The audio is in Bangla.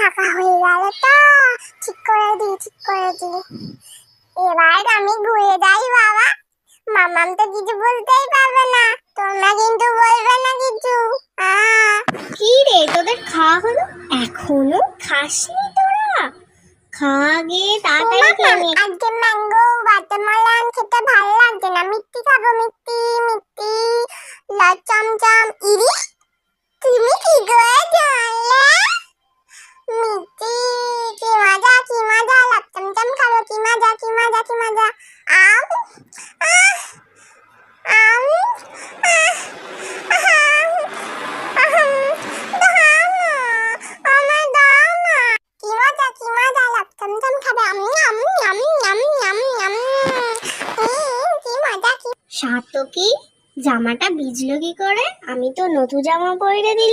ফাঁকা হয়ে গেল তো, ঠিক করে দি। এবার আমি ঘুরে যাই বাবা, মামাম তো কিছু বলতেই পারবে না, তোমরা কিন্তু বলবে না কিছু। কি রে, তোদের খাওয়া হলো? এখনো খাসনি তোরা? খা গে তাড়াতাড়ি খেয়ে নে। আজকে ম্যাঙ্গো ওয়াটারমেলন খেতে ভালো লাগছে না, মিষ্টি খাবো, মিষ্টি চমচম। ইরি, তুমি কি করে জানলে? মিষ্টি, কি মজা, লাভ চমচম খাবো, কি মজা। আম আহ, আম আহ, আহাম, আহাম, দাও না, আমায় দাও না। কি মজা, লাভ চমচম খাবে। কি মজা। সাতকি, জামাটা ভিজলো কি করে? আমি তো নতুন জামা পরে দিলাম।